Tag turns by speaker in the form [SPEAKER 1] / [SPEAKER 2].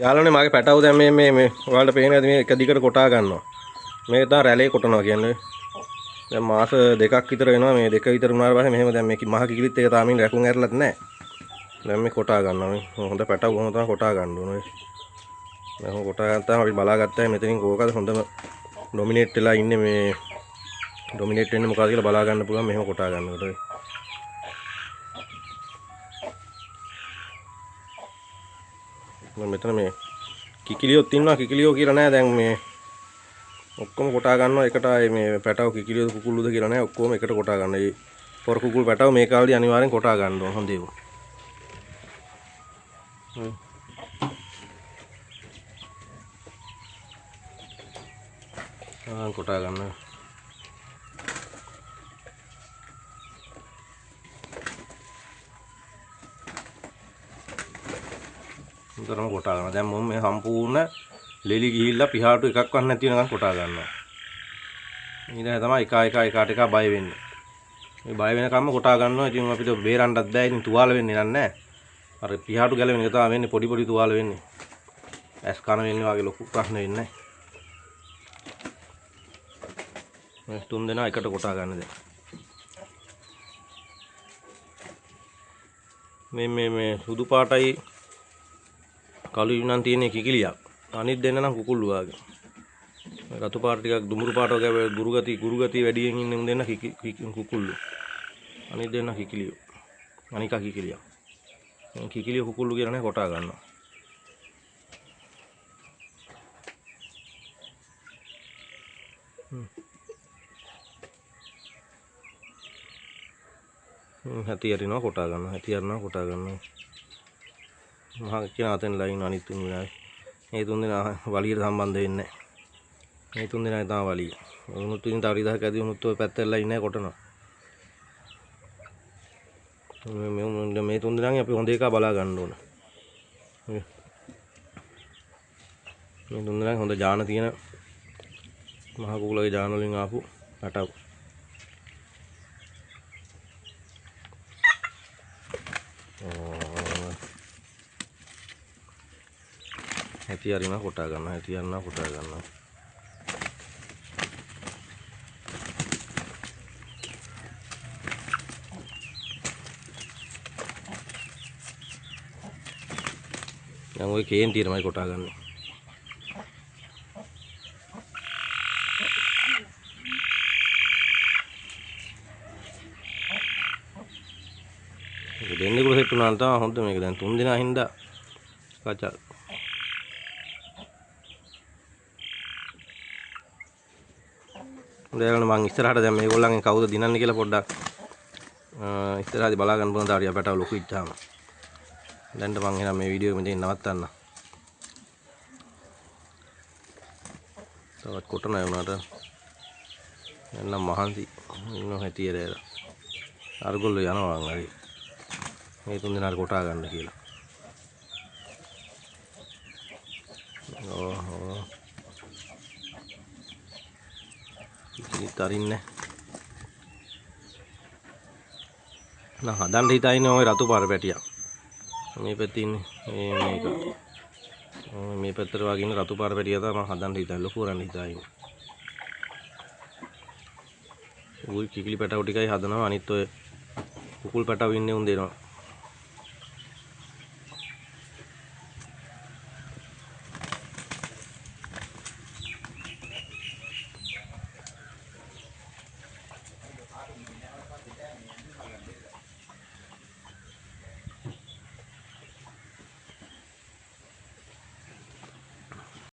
[SPEAKER 1] යාළුවනේ මගේ පැටව දැන් මේ ඔයාලට පේන ඇති මේ එක දිගට කොටා ගන්නවා. මේක තමයි රැළේ කොටනවා කියන්නේ. දැන් මාස දෙකක් විතර වෙනවා මේ දෙක විතර වුණාට පස්සේ මෙහෙම දැන් මේ මහ කිකිලිත් එක තාමින් රැකුන් ඇරලත් නැහැ. දැන් මේ කොටා ගන්නවා මේ. හොඳ පැටව කොහොමද තමයි කොටා ගන්න ඕනේ. දැන් කොටා ගත්තාම අපි බලාගත්තා මෙතනින් කෝකද හොඳම ඩොමිනේට් වෙලා ඉන්නේ මේ ඩොමිනේට් වෙන්නේ මොකක්ද කියලා බලා ගන්න පුළුවන් මෙහෙම කොටා ගන්නකොට. මෙතන මේ කිකිලියොත් ඉන්නවා කිකිලියෝ කියලා නෑ දැන් මේ ඔක්කොම කොටා ගන්නවා එකට ආයේ මේ පැටව කිකිලියෝද කුකුල්ලුද කියලා නෑ ඔක්කොම එකට කොටා ගන්න. ඒ පොර කුකුල් පැටව මේ කාලේදී අනිවාර්යෙන් කොටා ගන්න ඕන හොඳේ. කොටා ගන්න. උතරම කොටා ගන්න. දැන් මම මේ සම්පූර්ණ ලෙලි ගිහිල්ලා පිහාටු එකක්වත් නැති වෙනකන් කොටා ගන්නවා. ඊළඟ තමයි එකට එක බය වෙන්නේ. මේ බය වෙනකම්ම කොටා ගන්නවා. ඉතින් අපිට බේරන්නත් බෑ. ඉතින් තුවාල වෙන්නේ නැහැ. අර පිහාටු ගැලවෙන එක තමයි වෙන්නේ පොඩි පොඩි තුවාල වෙන්නේ. ඇස් කන වෙන්නේ වගේ ලොකු ප්‍රශ්න වෙන්නේ නැහැ. මේ තුන් දෙනා එකට කොටා ගන්න දැන්. මේ සුදු පාටයි කළු යුණන් තියෙන කිකිලියක්. අනිත් දෙන්න නම් කුකුල්ලු වගේ. රතු පාට ටිකක් දුමුරු පාට වගේ ගුරු ගති වැඩියෙන් ඉන්න දෙන්න කුකුල්ලු. අනිත් දෙන්න කිකිලියෝ. අනිකා කිකිලියක්. මේ කිකිලිය කුකුල්ලු කියලා නේ කොටා ගන්නවා. හැටි හරිනවා කොටා ගන්නවා. හැටි හරිනවා කොටා ගන්නවා. මහා කියන අතෙන් ලයින් අනිත් තුන් දෙනා. මේ තුන් දෙනා වලියට සම්බන්ධ වෙන්නේ නැහැ. මේ තුන් දෙනා තමයි වලිය. උනුත් ඉතින් තව 2000ක් ඇදී උනුත් ඔය පැත්තෙල්ලා ඉන්නේ කොටනවා. මේ තුන් දෙනාගෙන් අපි හොඳ එකක් බලා ගන්න ඕන. මේ තුන් දෙනාගෙන් හොඳ ජාන තියෙන මහා කුකුලගේ ජාන වලින් ආපු පැටව. හැටි හරිනවා කොටා ගන්නවා. හැටි හරිනවා කොටා ගන්නවා. දැන් ඔය කේන්තිය තමයි කොටා ගන්න. දෙන්නේ කුල සෙට් වුණාම තමයි හොඳ මේක. දැන් තුන් දෙනා හින්දා කචල්. දැන් මම ඉස්සරහට දැන් මේගොල්ලන්ගෙන් කවුද දිනන්නේ කියලා පොඩ්ඩක් ඉස්සරහදී බලා ගන්න පුළුවන් තාරිය පැටව ලොකු ඉච්චාම. දැන් මම එහෙනම් මේ වීඩියෝ එක මෙතන නවත්තන්න. තවත් කොටන වුණාට එන්නම් මහන්සි ඉන්න හැටියට අරගොල්ලෝ යනවා හරි. මේ තුන් දෙනාට කොටා ගන්න කියලා. ඕ ඉතින් තරින්නේ නෑ හදන්න හිතයිනේ ওই රතු පාර පැටියක්. මේ පැත්තේ ඉන්නේ මේක. මේ පැත්තට වගේ ඉන්න රතු පාර පැටිය තමයි මම හදන්න හිතන්නේ ලොකු කරන්න හිතයිනේ. උයි කිකිලි පැටව ටිකයි හදනවා අනිත් ඔය කුකුල් පැටව ඉන්නේ උන් දෙනවා.